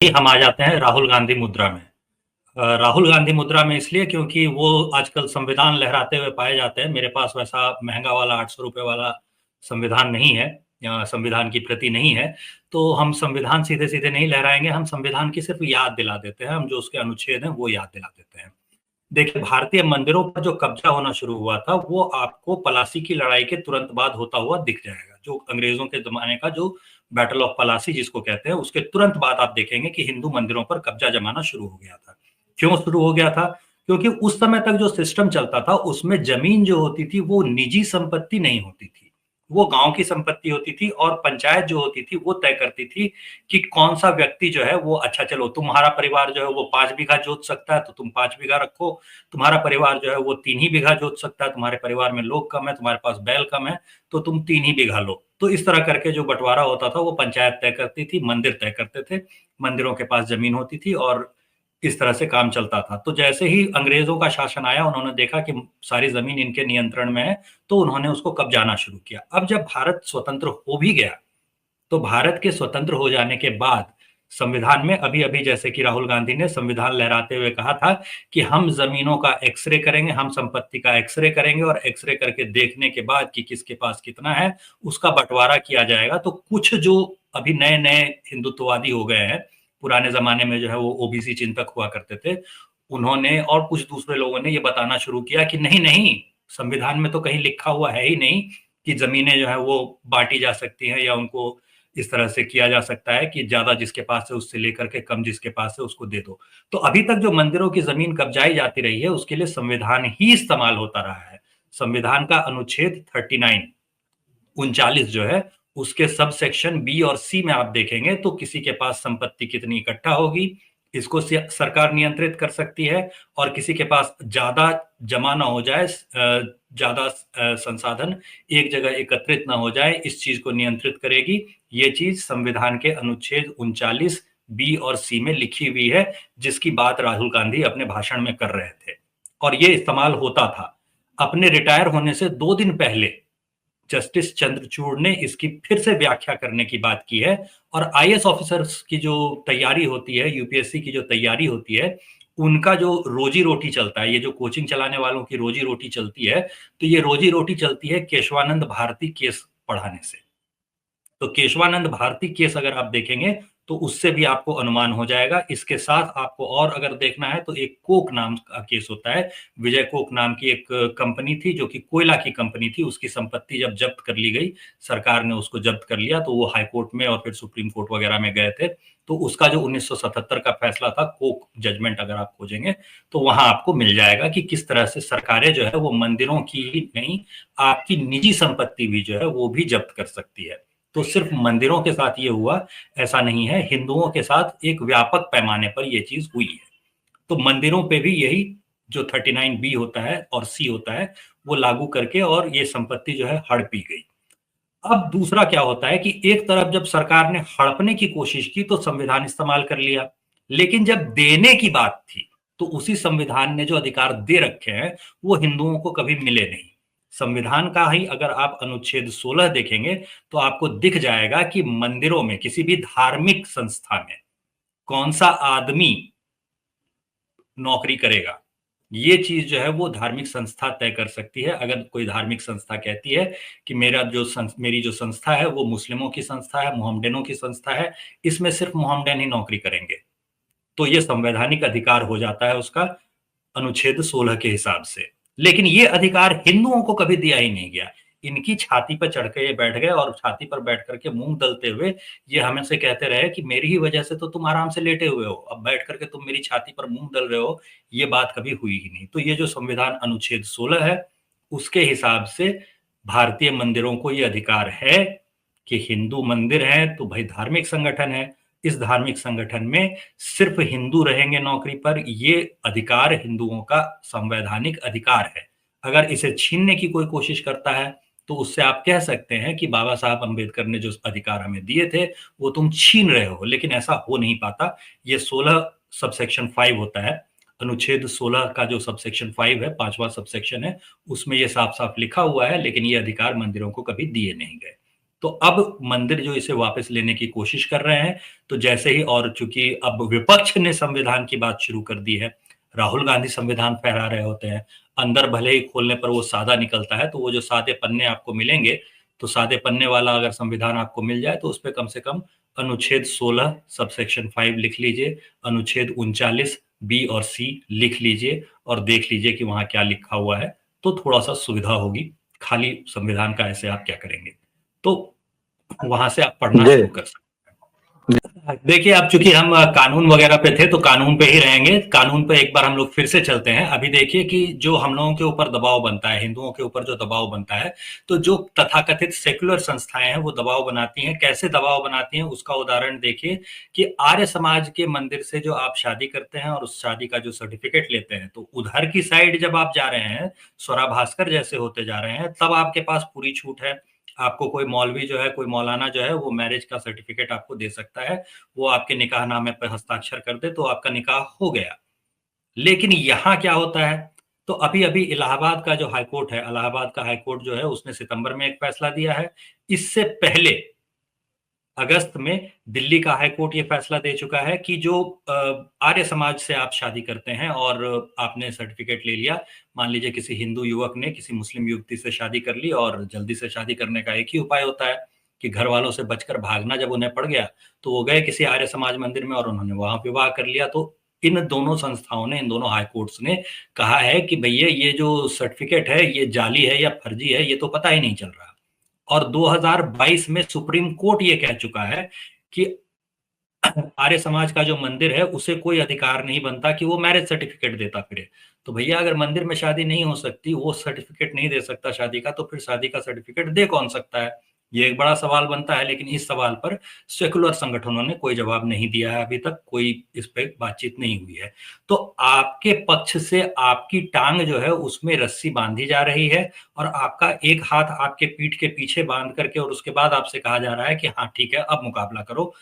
हम आ जाते हैं राहुल गांधी मुद्रा में। राहुल गांधी मुद्रा में इसलिए क्योंकि वो आजकल संविधान लहराते हुए पाए जाते हैं। मेरे पास वैसा महंगा वाला 800 रुपए वाला संविधान नहीं है या संविधान की प्रति नहीं है। तो हम संविधान सीधे सीधे नहीं लहराएंगे, हम संविधान की सिर्फ याद दिला देते हैं, हम जो उसके अनुच्छेद हैं वो याद दिला देते हैं। देखिए, भारतीय मंदिरों पर जो कब्जा होना शुरू हुआ था वो आपको पलासी की लड़ाई के तुरंत बाद होता हुआ दिख जाएगा। जो अंग्रेजों के जमाने का जो बैटल ऑफ पलासी जिसको कहते हैं, उसके तुरंत बाद आप देखेंगे कि हिंदू मंदिरों पर कब्जा जमाना शुरू हो गया था। क्यों शुरू हो गया था? क्योंकि उस समय तक जो सिस्टम चलता था उसमें जमीन जो होती थी वो निजी संपत्ति नहीं होती थी, वो गांव की संपत्ति होती थी और पंचायत जो होती थी वो तय करती थी कि कौन सा व्यक्ति जो है वो, अच्छा चलो तुम्हारा परिवार जो है वो 5 बीघा जोत सकता है तो तुम 5 बीघा रखो, तुम्हारा परिवार जो है वो 3 ही बीघा जोत सकता है, तुम्हारे परिवार में लोग कम है, तुम्हारे पास बैल कम है, तो तुम 3 ही बीघा लो। तो इस तरह करके जो बंटवारा होता था वो पंचायत तय करती थी, मंदिर तय करते थे, मंदिरों के पास जमीन होती थी और इस तरह से काम चलता था। तो जैसे ही अंग्रेजों का शासन आया, उन्होंने देखा कि सारी जमीन इनके नियंत्रण में है, तो उन्होंने उसको कब्जाना शुरू किया। अब जब भारत स्वतंत्र हो भी गया, तो भारत के स्वतंत्र हो जाने के बाद संविधान में अभी-अभी, जैसे कि राहुल गांधी ने संविधान लहराते हुए कहा था कि हम जमीनों का एक्स-रे करेंगे, हम संपत्ति का एक्स-रे करेंगे और एक्स-रे करके देखने के बाद कि किसके पास कितना है, उसका बंटवारा किया जाएगा। तो कुछ जो अभी नए-नए हिंदुत्ववादी हो गए हैं, पुराने ज़माने में जो है वो ओबीसी चिंतक हुआ करते थे, उन्होंने और कुछ दूसरे लोगों ने ये बताना शुरू किया कि नहीं-नहीं, संविधान में तो कहीं लिखा हुआ है ही नहीं कि ज़मीनें जो है वो बाँटी जा सकती हैं या उनको इस तरह से किया जा सकता है कि ज़्यादा जिसके पास है उससे लेकर के कम जिसके पास है उसको दे दो। तो अभी तक जो मंदिरों की ज़मीन कब्जाई जाती रही है उसके लिए संविधान ही इस्तेमाल होता रहा है। संविधान का अनुच्छेद 39 39 जो है, उसके सब सेक्शन बी और सी में आप देखेंगे तो किसी के पास संपत्ति कितनी इकट्ठा होगी, इसको सरकार नियंत्रित कर सकती है और किसी के पास ज्यादा जमा ना हो जाए, ज्यादा संसाधन एक जगह एकत्रित ना हो जाए, इस चीज को नियंत्रित करेगी। ये चीज संविधान के अनुच्छेद 39 बी और सी में लिखी हुई है, जिसकी बात राहुल गांधी अपने भाषण में कर रहे थे और ये इस्तेमाल होता था। अपने रिटायर होने से 2 दिन पहले जस्टिस चंद्रचूड़ ने इसकी फिर से व्याख्या करने की बात की है और आईएएस ऑफिसर्स की जो तैयारी होती है, यूपीएससी की जो तैयारी होती है, उनका जो रोजी रोटी चलता है, ये जो कोचिंग चलाने वालों की रोजी रोटी चलती है, तो ये रोजी रोटी चलती है केशवानंद भारती केस पढ़ाने से। तो केशवानंद भारती केस अगर आप देखेंगे तो उससे भी आपको अनुमान हो जाएगा। इसके साथ आपको और अगर देखना है तो एक कोक नाम का केस होता है। विजय कोक नाम की एक कंपनी थी जो कि कोयला की कंपनी थी, उसकी संपत्ति जब जब्त कर ली गई, सरकार ने उसको जब्त कर लिया, तो वो हाई कोर्ट में और फिर सुप्रीम कोर्ट वगैरह में गए थे। तो उसका जो 1977 का फैसला था, कोक जजमेंट अगर आप खोजेंगे तो वहां आपको मिल जाएगा कि किस तरह से सरकारें जो है वो मंदिरों की ही नहीं, आपकी निजी संपत्ति भी जो है वो भी जब्त कर सकती है। तो सिर्फ मंदिरों के साथ ये हुआ ऐसा नहीं है, हिंदुओं के साथ एक व्यापक पैमाने पर ये चीज हुई है। तो मंदिरों पे भी यही जो 39 बी होता है और सी होता है वो लागू करके और ये संपत्ति जो है हड़पी गई। अब दूसरा क्या होता है कि एक तरफ जब सरकार ने हड़पने की कोशिश की तो संविधान इस्तेमाल कर लिया, लेकिन जब देने की बात थी तो उसी संविधान ने जो अधिकार दे रखे हैं वो हिंदुओं को कभी मिले नहीं। संविधान का ही अगर आप अनुच्छेद 16 देखेंगे तो आपको दिख जाएगा कि मंदिरों में, किसी भी धार्मिक संस्था में कौन सा आदमी नौकरी करेगा, ये चीज जो है वो धार्मिक संस्था तय कर सकती है। अगर कोई धार्मिक संस्था कहती है कि मेरी जो संस्था है वो मुस्लिमों की संस्था है, मोहम्मडनों की संस्था है, इसमें सिर्फ मोहम्मडन ही नौकरी करेंगे, तो ये संवैधानिक अधिकार हो जाता है उसका, अनुच्छेद 16 के हिसाब से। लेकिन ये अधिकार हिंदुओं को कभी दिया ही नहीं गया। इनकी छाती पर चढ़ के ये बैठ गए और छाती पर बैठ करके मुंह दलते हुए ये हमसे कहते रहे कि मेरी ही वजह से तो तुम आराम से लेटे हुए हो, अब बैठ करके तुम मेरी छाती पर मुंह दल रहे हो, ये बात कभी हुई ही नहीं। तो ये जो संविधान अनुच्छेद 16 है, उसके हिसाब से भारतीय मंदिरों को ये अधिकार है कि हिंदू मंदिर है तो भाई धार्मिक संगठन है, इस धार्मिक संगठन में सिर्फ हिंदू रहेंगे नौकरी पर, ये अधिकार हिंदुओं का संवैधानिक अधिकार है। अगर इसे छीनने की कोई कोशिश करता है तो उससे आप कह सकते हैं कि बाबा साहब अंबेडकर ने जो अधिकार हमें दिए थे वो तुम छीन रहे हो, लेकिन ऐसा हो नहीं पाता। ये 16 सबसेक्शन 5 होता है, अनुच्छेद 16 का जो सबसेक्शन 5 है, पांचवा सबसेक्शन है, उसमें ये साफ साफ लिखा हुआ है, लेकिन ये अधिकार मंदिरों को कभी दिए नहीं गए। तो अब मंदिर जो इसे वापस लेने की कोशिश कर रहे हैं, तो जैसे ही, और चूंकि अब विपक्ष ने संविधान की बात शुरू कर दी है, राहुल गांधी संविधान फहरा रहे होते हैं, अंदर भले ही खोलने पर वो सादा निकलता है, तो वो जो सादे पन्ने आपको मिलेंगे, तो सादे पन्ने वाला अगर संविधान आपको मिल जाए तो उस पर कम से कम अनुच्छेद 16 सबसेक्शन 5 लिख लीजिए, अनुच्छेद 39 बी और सी लिख लीजिए और देख लीजिए कि वहां क्या लिखा हुआ है, तो थोड़ा सा सुविधा होगी। खाली संविधान का ऐसे आप क्या करेंगे, तो वहां से आप पढ़ना शुरू कर सकते हैं। देखिए, अब चूंकि हम कानून वगैरह पे थे तो कानून पे ही रहेंगे। कानून पे एक बार हम लोग फिर से चलते हैं। अभी देखिए कि जो हम लोगों के ऊपर दबाव बनता है, हिंदुओं के ऊपर जो दबाव बनता है, तो जो तथाकथित सेक्युलर संस्थाएं हैं वो दबाव बनाती हैं। कैसे दबाव बनाती हैं उसका उदाहरण देखिए कि आर्य समाज के मंदिर से जो आप शादी करते हैं और उस शादी का जो सर्टिफिकेट लेते हैं, तो उधर की साइड जब आप जा रहे हैं, स्वरा भास्कर जैसे होते जा रहे हैं, तब आपके पास पूरी छूट है। आपको कोई मौलवी जो है, कोई मौलाना जो है, वो मैरिज का सर्टिफिकेट आपको दे सकता है। वो आपके निकाहनामे पर हस्ताक्षर कर दे तो आपका निकाह हो गया। लेकिन यहां क्या होता है, तो अभी अभी इलाहाबाद का जो हाईकोर्ट है, इलाहाबाद का हाईकोर्ट जो है, उसने सितंबर में एक फैसला दिया है। इससे पहले अगस्त में दिल्ली का हाईकोर्ट ये फैसला दे चुका है कि जो आर्य समाज से आप शादी करते हैं और आपने सर्टिफिकेट ले लिया, मान लीजिए किसी हिंदू युवक ने किसी मुस्लिम युवती से शादी कर ली, और जल्दी से शादी करने का एक ही उपाय होता है कि घर वालों से बचकर भागना जब उन्हें पड़ गया, तो वो गए किसी आर्य समाज मंदिर में और उन्होंने वहां विवाह कर लिया। तो इन दोनों संस्थाओं ने, इन दोनों हाईकोर्ट्स ने कहा है कि भैया ये जो सर्टिफिकेट है ये जाली है या फर्जी है, ये तो पता ही नहीं चल रहा। और 2022 में सुप्रीम कोर्ट ये कह चुका है कि आर्य समाज का जो मंदिर है उसे कोई अधिकार नहीं बनता कि वो मैरिज सर्टिफिकेट देता फिरे। तो भैया, अगर मंदिर में शादी नहीं हो सकती, वो सर्टिफिकेट नहीं दे सकता शादी का, तो फिर शादी का सर्टिफिकेट दे कौन सकता है? ये एक बड़ा सवाल बनता है। लेकिन इस सवाल पर सेकुलर संगठनों ने कोई जवाब नहीं दिया है, अभी तक कोई इस पे बातचीत नहीं हुई है। तो आपके पक्ष से आपकी टांग जो है उसमें रस्सी बांधी जा रही है, और आपका एक हाथ आपके पीठ के पीछे बांध करके, और उसके बाद आपसे कहा जा रहा है कि हाँ ठीक है, अब मुकाबला करो।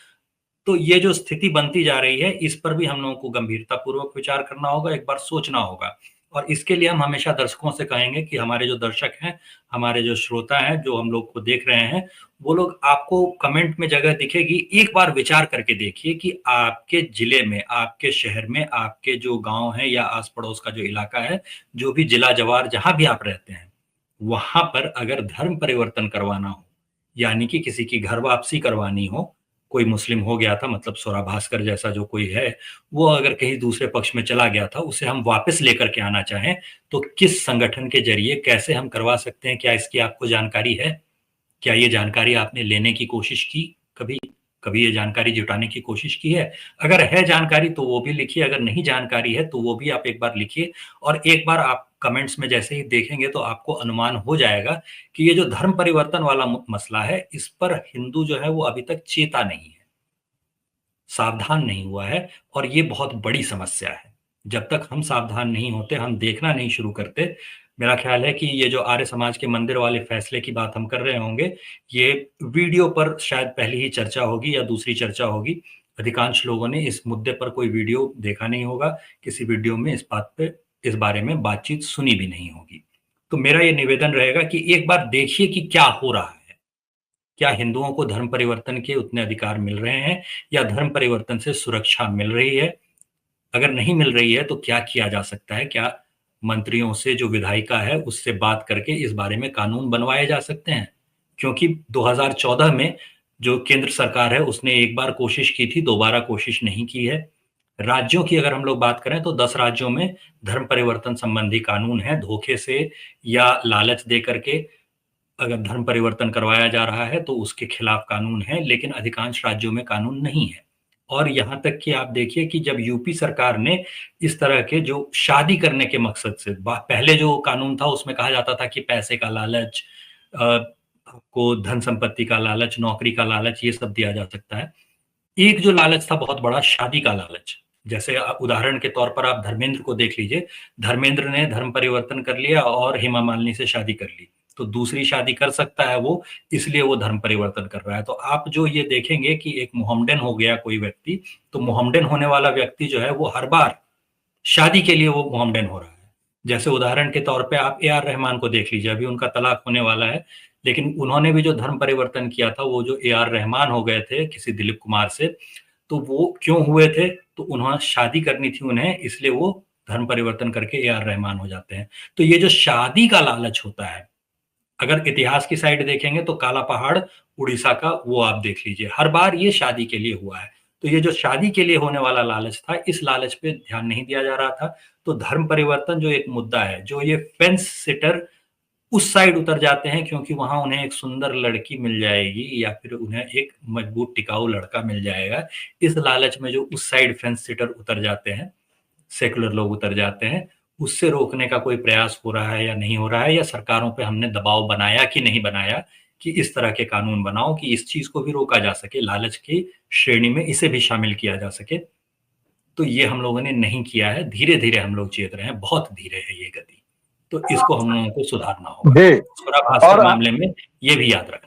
तो ये जो स्थिति बनती जा रही है, इस पर भी हम लोगों को गंभीरता पूर्वक विचार करना होगा, एक बार सोचना होगा। और इसके लिए हम हमेशा दर्शकों से कहेंगे कि हमारे जो दर्शक हैं, हमारे जो श्रोता हैं, जो हम लोग को देख रहे हैं, वो लोग, आपको कमेंट में जगह दिखेगी, एक बार विचार करके देखिए कि आपके जिले में, आपके शहर में, आपके जो गांव है या आस पड़ोस का जो इलाका है, जो भी जिला जवार जहां भी आप रहते हैं, वहां पर अगर धर्म परिवर्तन करवाना हो, यानी कि किसी की घर वापसी करवानी हो, कोई मुस्लिम हो गया था, मतलब स्वरा भास्कर जैसा जो कोई है, वो अगर कहीं दूसरे पक्ष में चला गया था, उसे हम वापस लेकर के आना चाहें, तो किस संगठन के जरिए कैसे हम करवा सकते हैं? क्या इसकी आपको जानकारी है? क्या ये जानकारी आपने लेने की कोशिश की कभी? कभी ये जानकारी जुटाने की कोशिश की है? अगर है जानकारी तो वो भी लिखिए, अगर नहीं जानकारी है तो वो भी आप एक बार लिखिए। और एक बार आप कमेंट्स में जैसे ही देखेंगे तो आपको अनुमान हो जाएगा कि ये जो धर्म परिवर्तन वाला मसला है, इस पर हिंदू जो है वो अभी तक चेता नहीं है, सावधान नहीं हुआ है, और ये बहुत बड़ी समस्या है। जब तक हम सावधान नहीं होते, हम देखना नहीं शुरू करते, मेरा ख्याल है कि ये जो आर्य समाज के मंदिर वाले फैसले की बात हम कर रहे होंगे, ये वीडियो पर शायद पहली ही चर्चा होगी या दूसरी चर्चा होगी। अधिकांश लोगों ने इस मुद्दे पर कोई वीडियो देखा नहीं होगा, किसी वीडियो में इस बारे में बातचीत सुनी भी नहीं होगी। तो मेरा ये निवेदन रहेगा कि एक बार देखिए कि क्या हो रहा है। क्या हिंदुओं को धर्म परिवर्तन के उतने अधिकार मिल रहे हैं, या धर्म परिवर्तन से सुरक्षा मिल रही है? अगर नहीं मिल रही है तो क्या किया जा सकता है? क्या मंत्रियों से, जो विधायिका है उससे बात करके इस बारे में कानून बनवाए जा सकते हैं? क्योंकि 2014 में जो केंद्र सरकार है उसने एक बार कोशिश की थी, दोबारा कोशिश नहीं की है। राज्यों की अगर हम लोग बात करें तो 10 राज्यों में धर्म परिवर्तन संबंधी कानून है। धोखे से या लालच दे करके अगर धर्म परिवर्तन करवाया जा रहा है तो उसके खिलाफ कानून है, लेकिन अधिकांश राज्यों में कानून नहीं है। और यहाँ तक कि आप देखिए कि जब यूपी सरकार ने इस तरह के जो शादी करने के मकसद से, पहले जो कानून था उसमें कहा जाता था कि पैसे का लालच, आपको धन संपत्ति का लालच, नौकरी का लालच, ये सब दिया जा सकता है। एक जो लालच था बहुत बड़ा, शादी का लालच। जैसे उदाहरण के तौर पर आप धर्मेंद्र को देख लीजिए। धर्मेंद्र ने धर्म परिवर्तन कर लिया और हेमा मालिनी से शादी कर ली, तो दूसरी शादी कर सकता है वो, इसलिए वो धर्म परिवर्तन कर रहा है। तो आप जो ये देखेंगे कि एक मोहम्मडन हो गया कोई व्यक्ति, तो मोहम्मडन होने वाला व्यक्ति जो है वो हर बार शादी के लिए वो मोहम्मडन हो रहा है। जैसे उदाहरण के तौर पे आप ए आर रहमान को देख लीजिए, अभी उनका तलाक होने वाला है। लेकिन उन्होंने भी जो धर्म परिवर्तन किया था, वो जो ए आर रहमान हो गए थे किसी दिलीप कुमार से, तो वो क्यों हुए थे? तो उन्होंने शादी करनी थी उन्हें, इसलिए वो धर्म परिवर्तन करके ए आर रहमान हो जाते हैं। तो ये जो शादी का लालच होता है, अगर इतिहास की साइड देखेंगे तो काला पहाड़ उड़ीसा का वो आप देख लीजिए, हर बार ये शादी के लिए हुआ है। तो ये जो शादी के लिए होने वाला लालच था, इस लालच पे ध्यान नहीं दिया जा रहा था। तो धर्म परिवर्तन जो एक मुद्दा है, जो ये फेंस सिटर उस साइड उतर जाते हैं क्योंकि वहाँ उन्हें एक सुंदर लड़की मिल जाएगी या फिर उन्हें एक मजबूत टिकाऊ लड़का मिल जाएगा। इस लालच में जो उस साइड फेंस सिटर उतर जाते हैं, सेकुलर लोग उतर जाते हैं, उससे रोकने का कोई प्रयास हो रहा है या नहीं हो रहा है, या सरकारों पे हमने दबाव बनाया कि नहीं बनाया कि इस तरह के कानून बनाओ कि इस चीज़ को भी रोका जा सके, लालच की श्रेणी में इसे भी शामिल किया जा सके। तो ये हम लोगों ने नहीं किया है, धीरे-धीरे हम लोग चेत रहे हैं, बहुत धीरे है ये गति। तो इसको हम लोगों को सुधारना होगा। जी। स्वरा भास्कर और मामले में ये भी याद रखना।